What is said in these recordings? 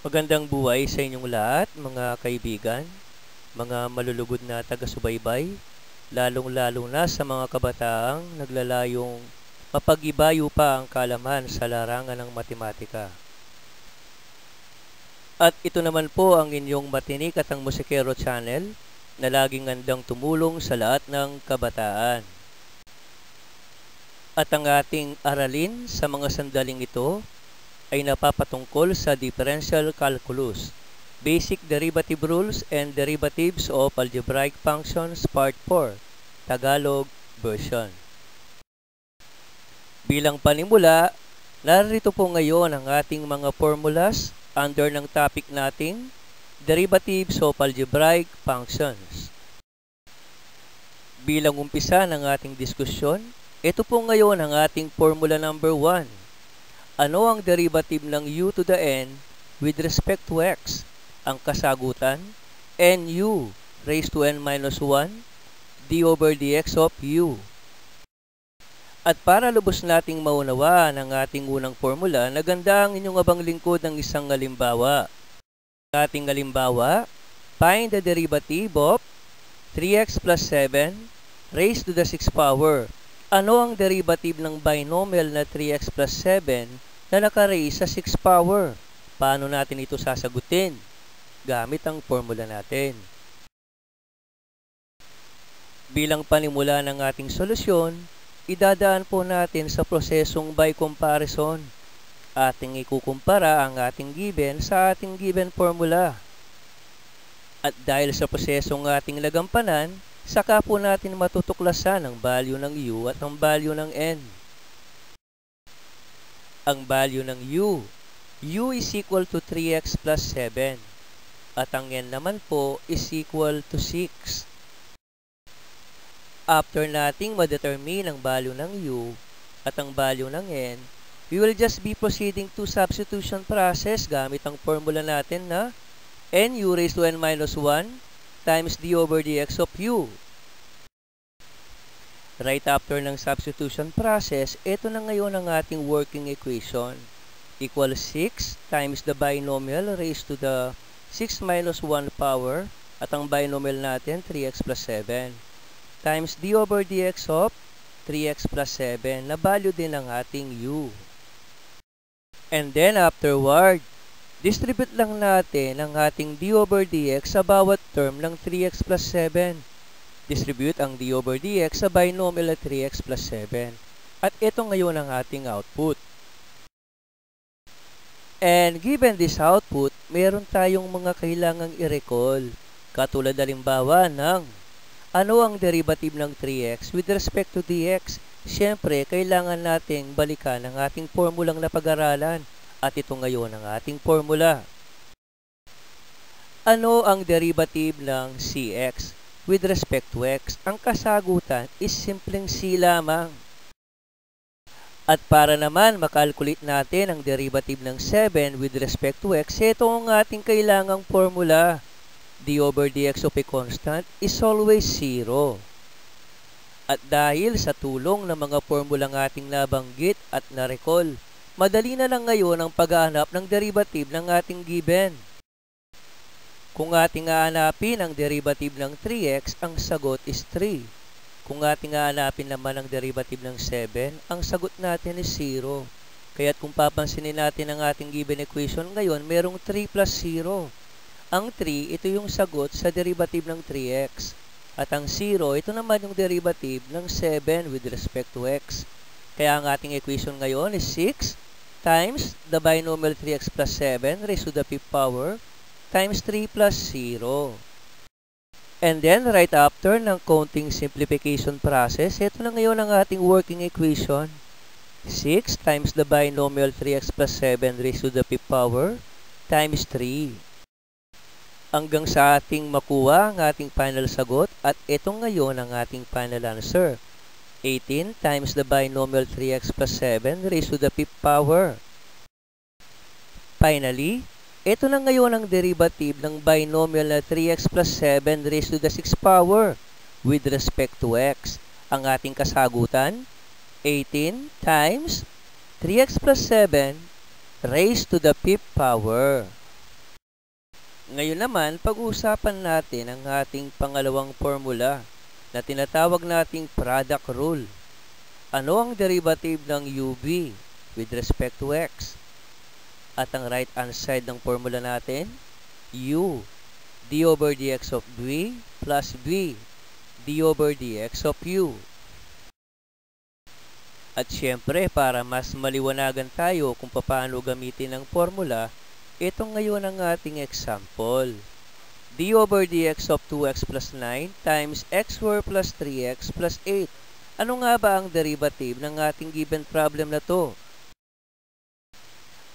Magandang buhay sa inyong lahat, mga kaibigan, mga malulugod na taga-subaybay, lalong-lalo na sa mga kabataang naglalayong mapag-ibayo pa ang kalaman sa larangan ng matematika. At ito naman po ang inyong Matinik at ang Musikero channel na laging handang tumulong sa lahat ng kabataan. At ang ating aralin sa mga sandaling ito ay napapatungkol sa differential calculus, basic derivative rules and derivatives of algebraic functions part 4, Tagalog version. Bilang panimula, narito po ngayon ang ating mga formulas under ng topic nating derivatives of algebraic functions. Bilang umpisa ng ating diskusyon, ito po ngayon ang ating formula number 1. Ano ang derivative ng u to the n with respect to x? Ang kasagutan, nu raised to n minus 1 d over dx of u. At para lubos nating maunawaan ang ating unang formula, naganda ang inyong abang lingkod ng isang halimbawa. Ating halimbawa, find the derivative of 3x plus 7 raised to the 6th power. Ano ang derivative ng binomial na 3x plus 7 na naka-raise sa 6th power? Paano natin ito sasagutin? Gamit ang formula natin. Bilang panimula ng ating solusyon, idadaan po natin sa prosesong by comparison. Ating ikukumpara ang ating given sa ating given formula. At dahil sa prosesong ating nagampanan, saka po natin matutuklasan ang value ng u at ang value ng n. Ang value ng u is equal to 3x plus 7 at ang n naman po is equal to 6. After nating ma-determine ang value ng u at ang value ng n, we will just be proceeding to substitution process gamit ang formula natin na nu raised to n minus 1 times d over dx of u. Right after ng substitution process, ito na ngayon ang ating working equation. Equals 6 times the binomial raised to the 6 minus 1 power at ang binomial natin 3x plus 7 times d over dx of 3x plus 7 na value din ng ating u. And then afterward, distribute lang natin ang ating d over dx sa bawat term ng 3x plus 7. Distribute ang d over dx sa binomial na 3x plus 7. At ito ngayon ang ating output. And given this output, meron tayong mga kailangang i-recall. Katulad halimbawa ng ano ang derivative ng 3x with respect to dx? Siyempre, kailangan nating balikan ang ating formulang napag-aralan. At ito ngayon ang ating formula. Ano ang derivative ng cx with respect to x? Ang kasagutan is simpleng c lamang. At para naman makalculate natin ang derivative ng 7 with respect to x, ito ang ating kailangang formula. d over dx of a constant is always 0. At dahil sa tulong ng mga formulang ating nabanggit at na-recall, madali na lang ngayon ang paghahanap ng derivative ng ating given. Kung ating hahanapin ang derivative ng 3x, ang sagot is 3. Kung ating hahanapin naman ang derivative ng 7, ang sagot natin is 0. Kaya't kung papansinin natin ang ating given equation ngayon, merong 3 plus 0. Ang 3, ito yung sagot sa derivative ng 3x. At ang 0, ito naman yung derivative ng 7 with respect to x. Kaya ang ating equation ngayon is 6 times the binomial 3x plus 7 raised to the 5th power times 3 plus 0. And then, right after ng counting simplification process, ito na ngayon ang ating working equation. 6 times the binomial 3x plus 7 raised to the 5th power times 3. Hanggang sa ating makuha ang ating final sagot at ito ngayon ang ating final answer. 18 times the binomial 3x plus 7 raised to the 5th power. Finally, ito na ngayon ang derivative ng binomial na 3x plus 7 raised to the 6th power with respect to x. Ang ating kasagutan, 18 times 3x plus 7 raised to the 5th power. Ngayon naman, pag-uusapan natin ang ating pangalawang formula na tinatawag nating product rule. Ano ang derivative ng UV with respect to X? At ang right hand side ng formula natin, U d over dx of V plus V d over dx of U. At syempre, para mas maliwanagan tayo kung paano gamitin ang formula, ito ngayon ang ating example. D over dx of 2x plus 9 times x squared plus 3x plus 8. Ano nga ba ang derivative ng ating given problem na to?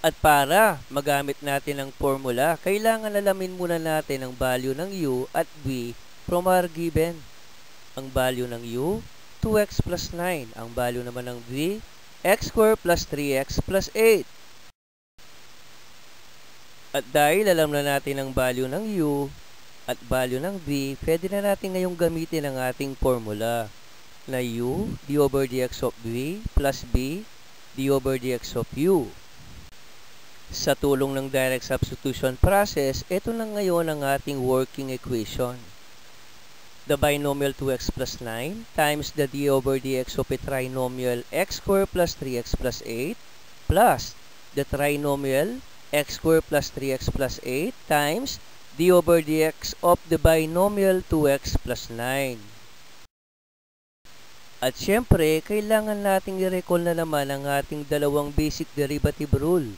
At para magamit natin ang formula, kailangan alamin muna natin ang value ng u at v from our given. Ang value ng u, 2x plus 9. Ang value naman ng v, x squared plus 3x plus 8. At dahil alam na natin ang value ng u at value ng v, pwede na natin ngayong gamitin ang ating formula na u d over dx of v plus b d over dx of u. Sa tulong ng direct substitution process, ito na ngayon ang ating working equation. The binomial 2x plus 9 times the d over dx of a trinomial x squared plus 3x plus 8 plus the trinomial x squared plus 3x plus 8 times d over dx of the binomial 2x plus 9. At syempre, kailangan nating i-recall na naman ang ating dalawang basic derivative rule.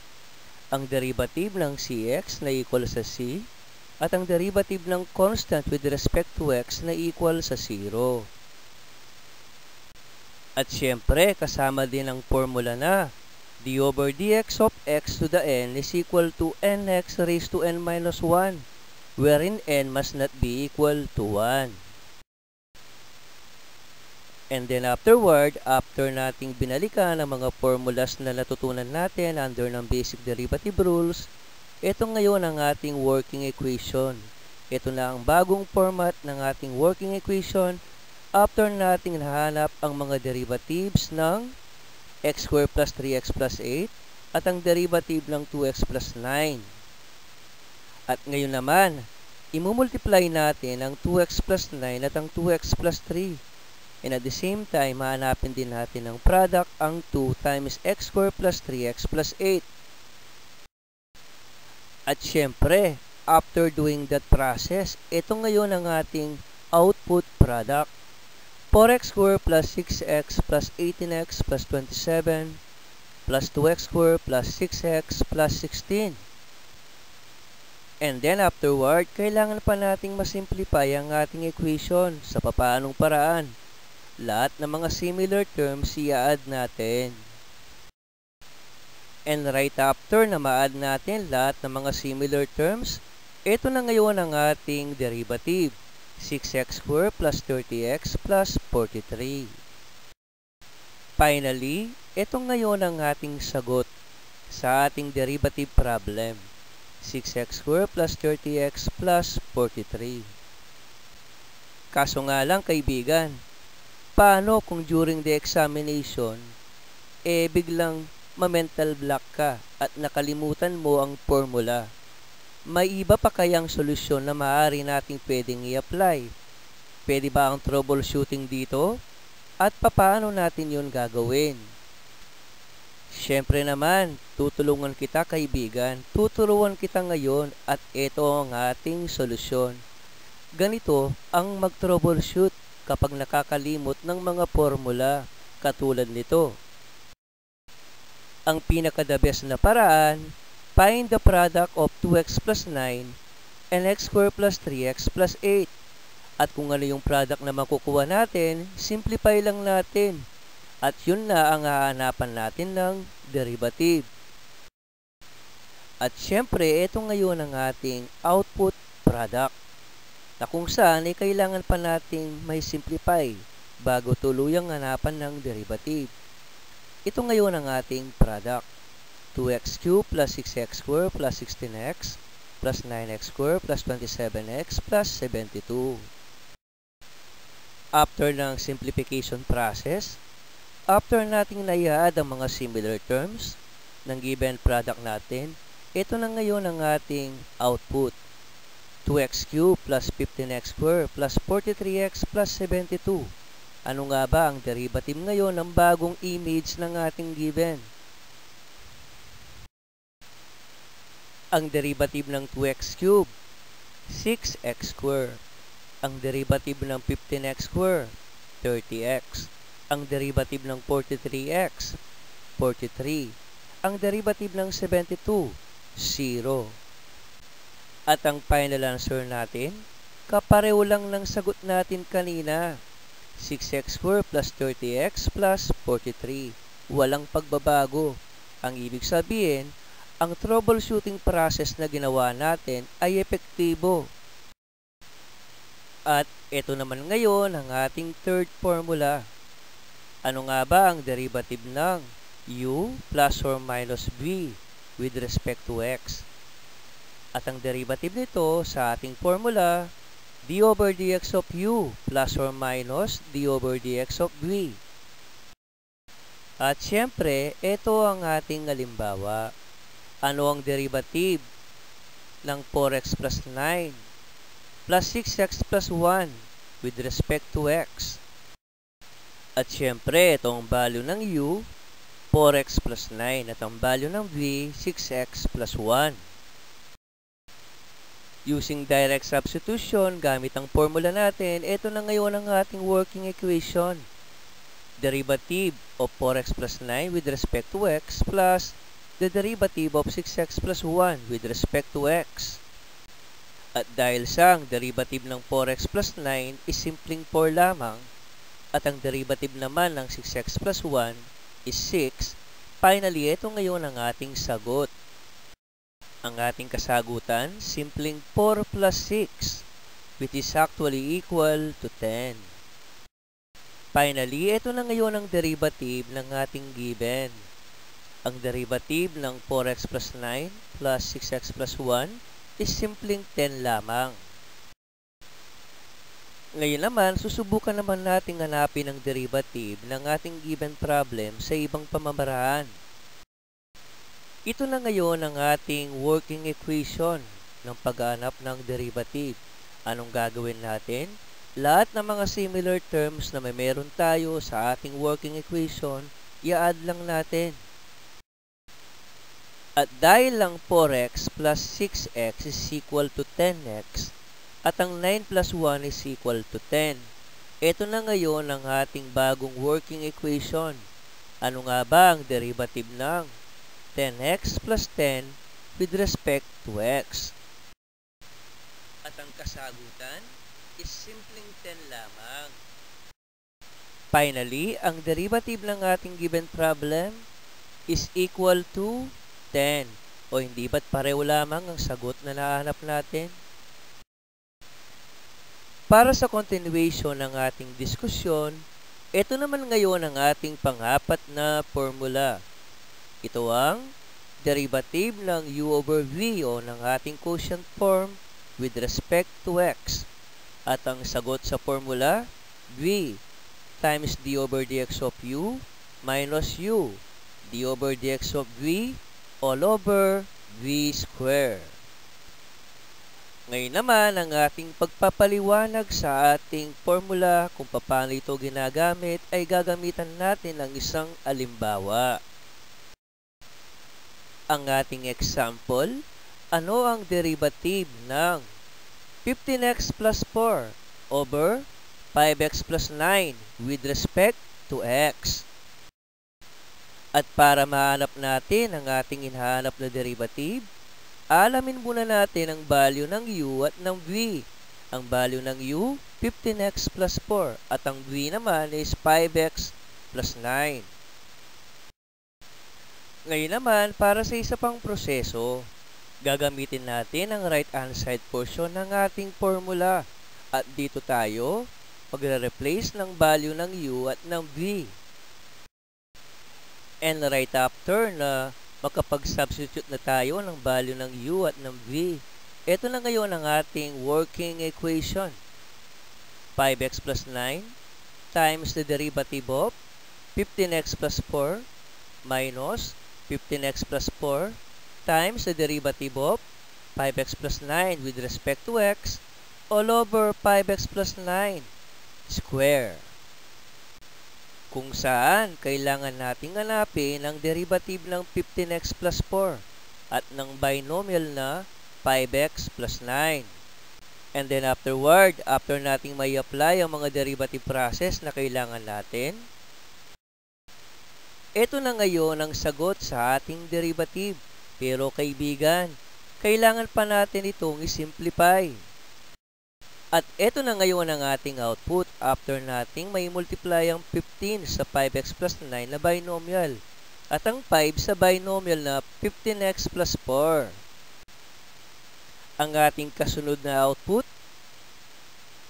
Ang derivative ng cx na equal sa c at ang derivative ng constant with respect to x na equal sa 0. At syempre, kasama din ang formula na d over dx of x to the n is equal to nx raised to n minus 1, wherein n must not be equal to 1. And then afterward, after nating binalikan ang mga formulas na natutunan natin under ng basic derivative rules, ito ngayon ang ating working equation. Ito na ang bagong format ng ating working equation after nating nahanap ang mga derivatives ng x squared plus 3x plus 8 at ang derivative ng 2x plus 9. At ngayon naman, imumultiply natin ang 2x plus 9 at ang 2x plus 3. And at the same time, hahanapin din natin ang product, ang 2 times x squared plus 3x plus 8. At syempre, after doing that process, ito ngayon ang ating output product. 4x squared plus 6x plus 18x plus 27 plus 2x squared plus 6x plus 16. And then afterward, kailangan pa nating masimplify ang ating equation sa papaanong paraan. Lahat ng mga similar terms i-add natin. And right after na ma-add natin lahat ng mga similar terms, ito na ngayon ang ating derivative. 6x squared plus 30x plus 43. Finally, ito ngayon ang ating sagot sa ating derivative problem. 6x squared plus 30x plus 43. Kaso nga lang kaibigan, paano kung during the examination, biglang ma-mental block ka at nakalimutan mo ang formula? May iba pa kayang solusyon na maaari nating pwedeng i-apply? Pwede ba ang troubleshooting dito? At paano natin yun gagawin? Siyempre naman, tutulungan kita kaibigan. Tuturuan kita ngayon at ito ang ating solusyon. Ganito ang mag-troubleshoot kapag nakakalimot ng mga formula katulad nito. Ang pinaka-the best na paraan, find the product of 2x plus 9 and x squared plus 3x plus 8. At kung ano yung product na makukuha natin, simplify lang natin. At yun na ang hahanapan natin ng derivative. At syempre, ito ngayon ang ating output product, na kung saan ay kailangan pa nating may simplify bago tuluyang hanapan ng derivative. Ito ngayon ang ating product. 2x cubed plus 6x squared plus 16x plus 9x squared plus 27x plus 72. After ng simplification process, after nating na-i-add ang mga similar terms, ng given product natin, ito na ngayon ang ating output. 2x cubed plus 15x squared plus 43x plus 72. Ano nga ba ang derivative ngayon ng bagong image ng ating given? Ang derivative ng 2x cubed, 6x squared. Ang derivative ng 15x squared, 30x. Ang derivative ng 43x, 43. Ang derivative ng 72, 0. At ang final answer natin, kapareho lang ng sagot natin kanina. 6x squared plus 30x plus 43. Walang pagbabago. Ang ibig sabihin, ang troubleshooting process na ginawa natin ay epektibo. At ito naman ngayon ang ating third formula. Ano nga ba ang derivative ng u plus or minus v with respect to x? At ang derivative nito sa ating formula, d over dx of u plus or minus d over dx of v. At syempre, ito ang ating halimbawa. Ano ang derivative ng 4x plus 9 plus 6x plus 1 with respect to x? At syempre, ito ang value ng u, 4x plus 9. At ang value ng v, 6x plus 1. Using direct substitution, gamit ang formula natin, ito na ngayon ang ating working equation. Derivative of 4x plus 9 with respect to x plus the derivative of 6x plus 1 with respect to x. At dahil sa ang derivative ng 4x plus 9 is simpleng 4 lamang, at ang derivative naman ng 6x plus 1 is 6, finally, ito ngayon ang ating sagot. Ang ating kasagutan, simpleng 4 plus 6, which is actually equal to 10. Finally, ito na ngayon ang derivative ng ating given. Ang derivative ng 4x plus 9 plus 6x plus 1 is simpleng 10 lamang. Ngayon naman, susubukan naman nating hanapin ang derivative ng ating given problem sa ibang pamamaraan. Ito na ngayon ang ating working equation ng paghanap ng derivative. Anong gagawin natin? Lahat ng mga similar terms na may meron tayo sa ating working equation, i-add lang natin. At dahil lang 4x plus 6x is equal to 10x, at ang 9 plus 1 is equal to 10. Ito na ngayon ang ating bagong working equation. Ano nga ba ang derivative ng 10x plus 10 with respect to x? At ang kasagutan is simpleng 10 lamang. Finally, ang derivative ng ating given problem is equal to 10. O hindi ba't pareho lamang ang sagot na nahanap natin? Para sa continuation ng ating diskusyon, ito naman ngayon ang ating pang-apat na formula. Ito ang derivative ng u over v o ng ating quotient form with respect to x. At ang sagot sa formula, v times d over dx of u minus u d over dx of v all over v square. Ngayon naman, ang ating pagpapaliwanag sa ating formula kung paano ito ginagamit ay gagamitan natin ng isang halimbawa. Ang ating example, ano ang derivative ng 15x plus 4 over 5x plus 9 with respect to x? At para mahanap natin ang ating hinahanap na derivative, alamin muna natin ang value ng u at ng v. Ang value ng u, 15x plus 4. At ang v naman is 5x plus 9. Ngayon naman, para sa isa pang proseso, gagamitin natin ang right-hand side portion ng ating formula. At dito tayo, magre-replace ng value ng u at ng v. And right after na makapag-substitute na tayo ng value ng u at ng v, ito na ngayon ang ating working equation. 5x plus 9 times the derivative of 15x plus 4 minus 15x plus 4 times the derivative of 5x plus 9 with respect to x all over 5x plus 9 square. Kung saan kailangan nating hanapin ang derivative ng 15x plus 4 at ng binomial na 5x plus 9. And then afterward, after nating may apply ang mga derivative process na kailangan natin, ito na ngayon ang sagot sa ating derivative. Pero kaibigan, kailangan pa natin itong isimplify. At ito na ngayon ang ating output after nating may multiply ang 15 sa 5x plus 9 na binomial at ang 5 sa binomial na 15x plus 4. Ang ating kasunod na output,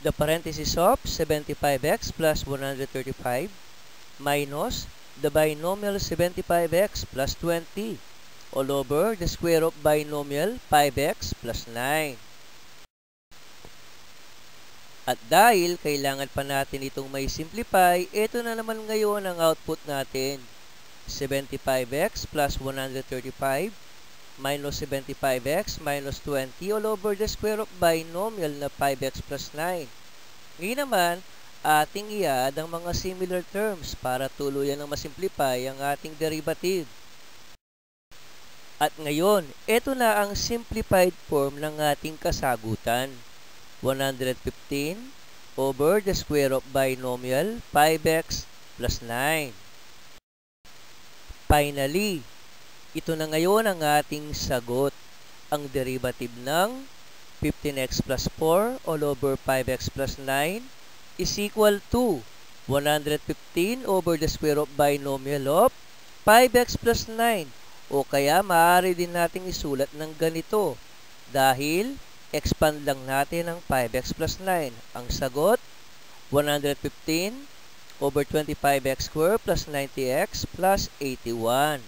the parenthesis of 75x plus 135 minus the binomial 75x plus 20 all over the square of binomial 5x plus 9. At dahil kailangan pa natin itong may simplify, ito na naman ngayon ang output natin. 75x plus 135 minus 75x minus 20 all over the square of binomial na 5x plus 9. Ngayon naman, ating i-add ang mga similar terms para tuluyan ng masimplify ang ating derivative. At ngayon, ito na ang simplified form ng ating kasagutan. 115 over the square of binomial 5x plus 9. Finally, ito na ngayon ang ating sagot. Ang derivative ng 15x plus 4 all over 5x plus 9 is equal to 115 over the square of binomial of 5x plus 9. O kaya maaari din nating isulat ng ganito dahil expand lang natin ang 5x plus 9. Ang sagot, 115 over 25x squared plus 90x plus 81.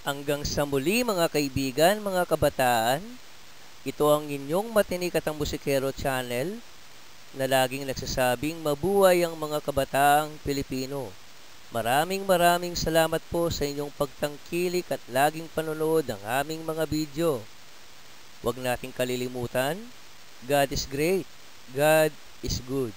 Hanggang sa muli mga kaibigan, mga kabataan, ito ang inyong Matinik at ang Musikero channel na laging nagsasabing mabuhay ang mga kabataang Pilipino. Maraming salamat po sa inyong pagtangkilik at laging panonood ng aming mga video. Huwag nating kalilimutan, God is great, God is good.